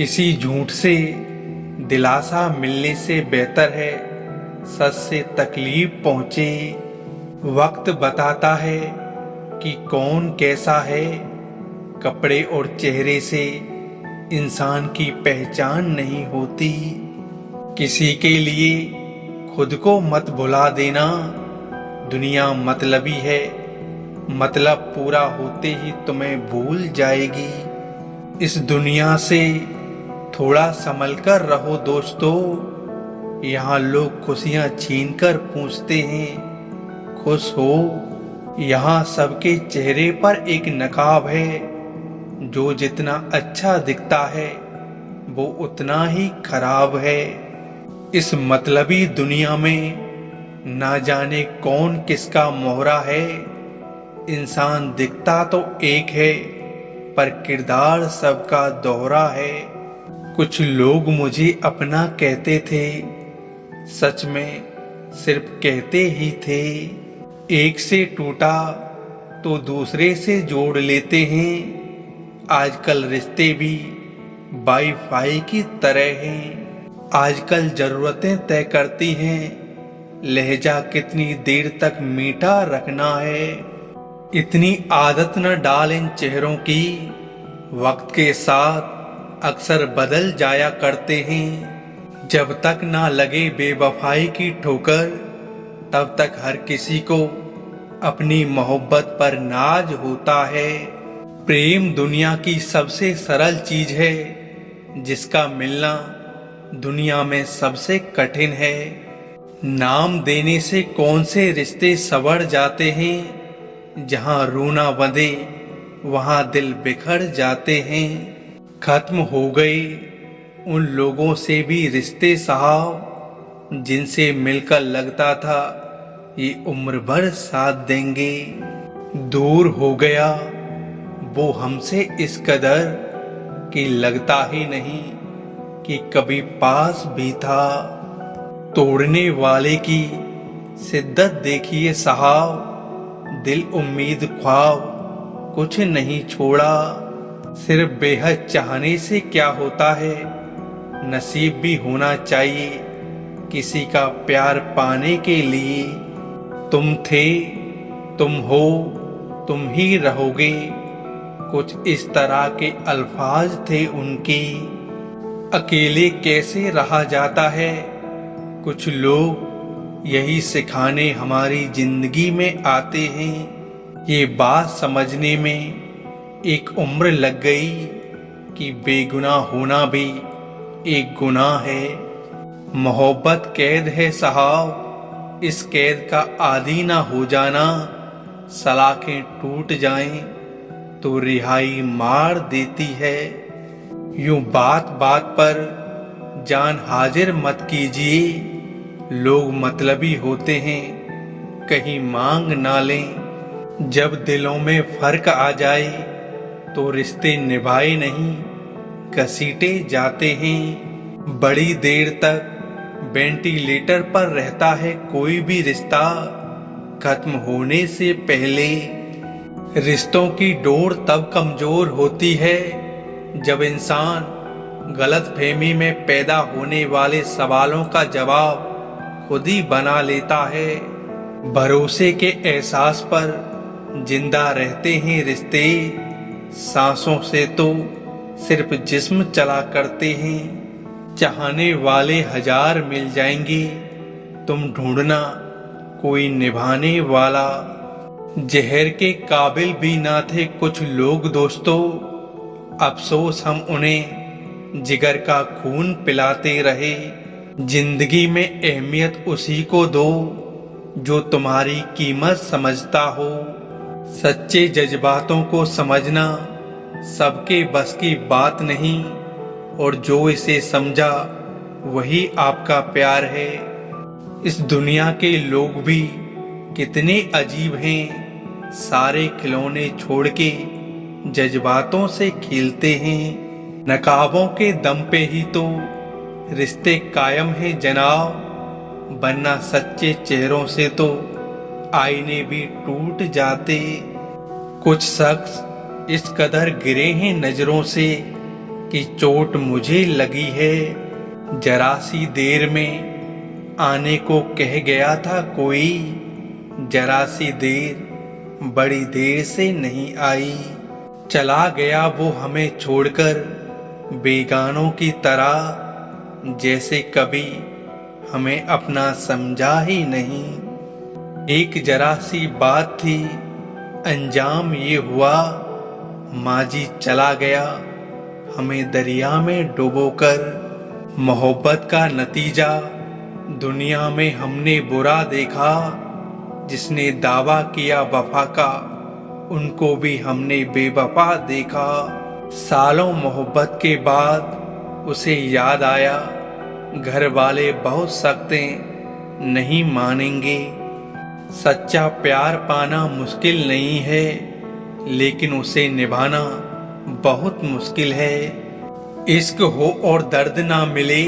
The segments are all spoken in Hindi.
किसी झूठ से दिलासा मिलने से बेहतर है सच से तकलीफ पहुंचे। वक्त बताता है कि कौन कैसा है, कपड़े और चेहरे से इंसान की पहचान नहीं होती। किसी के लिए खुद को मत भुला देना, दुनिया मतलबी है, मतलब पूरा होते ही तुम्हें भूल जाएगी। इस दुनिया से थोड़ा संभल कर रहो दोस्तों, यहाँ लोग खुशियाँ छीन कर पूछते हैं खुश हो। यहाँ सबके चेहरे पर एक नकाब है, जो जितना अच्छा दिखता है वो उतना ही खराब है। इस मतलबी दुनिया में ना जाने कौन किसका मोहरा है। इंसान दिखता तो एक है पर किरदार सबका दोहरा है। कुछ लोग मुझे अपना कहते थे, सच में सिर्फ कहते ही थे। एक से टूटा तो दूसरे से जोड़ लेते हैं। आजकल रिश्ते भी वाईफाई की तरह हैं। आजकल जरूरतें तय करती हैं, लहजा कितनी देर तक मीठा रखना है। इतनी आदत न डाल इन चेहरों की, वक्त के साथ अक्सर बदल जाया करते हैं। जब तक ना लगे बेवफाई की ठोकर, तब तक हर किसी को अपनी मोहब्बत पर नाज होता है। प्रेम दुनिया की सबसे सरल चीज है, जिसका मिलना दुनिया में सबसे कठिन है। नाम देने से कौन से रिश्ते संवर जाते हैं, जहां रूना बंधे वहां दिल बिखर जाते हैं। खत्म हो गए उन लोगों से भी रिश्ते साहब, जिनसे मिलकर लगता था ये उम्र भर साथ देंगे। दूर हो गया वो हमसे इस कदर कि लगता ही नहीं कि कभी पास भी था। तोड़ने वाले की शिद्दत देखिए साहब, दिल उम्मीद ख्वाब कुछ नहीं छोड़ा। सिर्फ बेहद चाहने से क्या होता है, नसीब भी होना चाहिए किसी का प्यार पाने के लिए। तुम थे, तुम हो, तुम ही रहोगे, कुछ इस तरह के अल्फाज थे उनके। अकेले कैसे रहा जाता है, कुछ लोग यही सिखाने हमारी जिंदगी में आते हैं। ये बात समझने में एक उम्र लग गई कि बेगुनाह होना भी एक गुनाह है। मोहब्बत कैद है साहब, इस कैद का आदी ना हो जाना। सलाखें टूट जाएं तो रिहाई मार देती है। यूं बात बात पर जान हाजिर मत कीजिए, लोग मतलबी होते हैं कहीं मांग ना लें। जब दिलों में फर्क आ जाए तो रिश्ते निभाए नहीं घसीटे जाते हैं। बड़ी देर तक वेंटिलेटर पर रहता है कोई भी रिश्ता, खत्म होने से पहले। रिश्तों की डोर तब कमजोर होती है जब इंसान गलतफहमी में पैदा होने वाले सवालों का जवाब खुद ही बना लेता है। भरोसे के एहसास पर जिंदा रहते हैं रिश्ते, सांसों से तो सिर्फ जिस्म चला करते हैं। चाहने वाले हजार मिल जाएंगे, तुम ढूंढना कोई निभाने वाला। जहर के काबिल भी ना थे कुछ लोग दोस्तों, अफसोस हम उन्हें जिगर का खून पिलाते रहे। जिंदगी में अहमियत उसी को दो जो तुम्हारी कीमत समझता हो। सच्चे जज्बातों को समझना सबके बस की बात नहीं, और जो इसे समझा वही आपका प्यार है। इस दुनिया के लोग भी कितने अजीब हैं, सारे खिलौने छोड़ के जज्बातों से खेलते हैं। नकाबों के दम पे ही तो रिश्ते कायम हैं जनाब, वरना सच्चे चेहरों से तो आईने भी टूट जाते। कुछ शख्स इस कदर गिरे हैं नजरों से कि चोट मुझे लगी है। जरा सी देर में आने को कह गया था कोई, जरा सी देर बड़ी देर से नहीं आई। चला गया वो हमें छोड़कर बेगानों की तरह, जैसे कभी हमें अपना समझा ही नहीं। एक जरा सी बात थी, अंजाम ये हुआ, माजी चला गया हमें दरिया में डुबोकर। मोहब्बत का नतीजा दुनिया में हमने बुरा देखा, जिसने दावा किया वफा का उनको भी हमने बेवफा देखा। सालों मोहब्बत के बाद उसे याद आया, घर वाले बहुत सख्त हैं, नहीं मानेंगे। सच्चा प्यार पाना मुश्किल नहीं है, लेकिन उसे निभाना बहुत मुश्किल है। इश्क हो और दर्द ना मिले,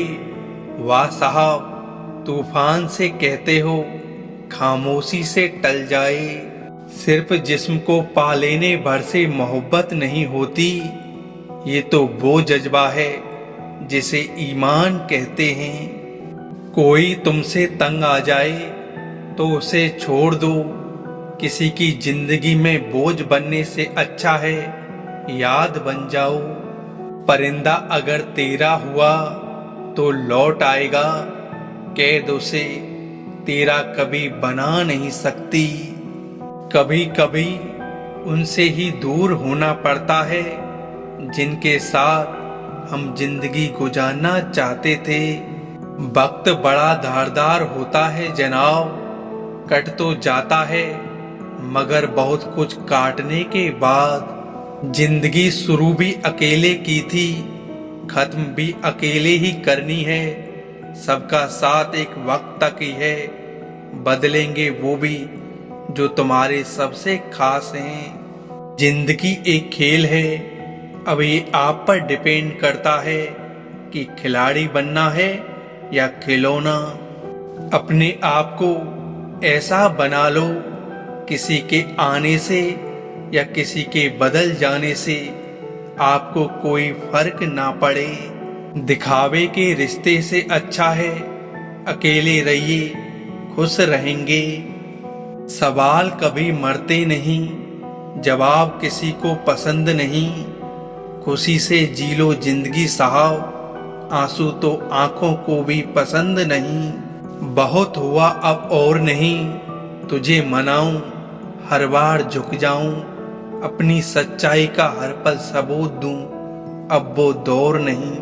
वाह साहब तूफान से कहते हो खामोशी से टल जाए। सिर्फ जिस्म को पा लेने भर से मोहब्बत नहीं होती, ये तो वो जज्बा है जिसे ईमान कहते हैं। कोई तुमसे तंग आ जाए तो उसे छोड़ दो, किसी की जिंदगी में बोझ बनने से अच्छा है याद बन जाओ। परिंदा अगर तेरा हुआ तो लौट आएगा, कैद उसे तेरा कभी बना नहीं सकती। कभी कभी उनसे ही दूर होना पड़ता है जिनके साथ हम जिंदगी गुजारना चाहते थे। वक्त बड़ा धारदार होता है जनाब, कट तो जाता है मगर बहुत कुछ काटने के बाद। जिंदगी शुरू भी अकेले की थी, खत्म भी अकेले ही करनी है। सबका साथ एक वक्त तक ही है, बदलेंगे वो भी जो तुम्हारे सबसे खास हैं। जिंदगी एक खेल है, अब ये आप पर डिपेंड करता है कि खिलाड़ी बनना है या खिलौना। अपने आप को ऐसा बना लो, किसी के आने से या किसी के बदल जाने से आपको कोई फर्क ना पड़े। दिखावे के रिश्ते से अच्छा है अकेले रहिए, खुश रहेंगे। सवाल कभी मरते नहीं, जवाब किसी को पसंद नहीं। खुशी से जी लो जिंदगी साहब, आंसू तो आंखों को भी पसंद नहीं। बहुत हुआ अब और नहीं, तुझे मनाऊं हर बार झुक जाऊं। अपनी सच्चाई का हर पल सबूत दूं, अब वो दौर नहीं।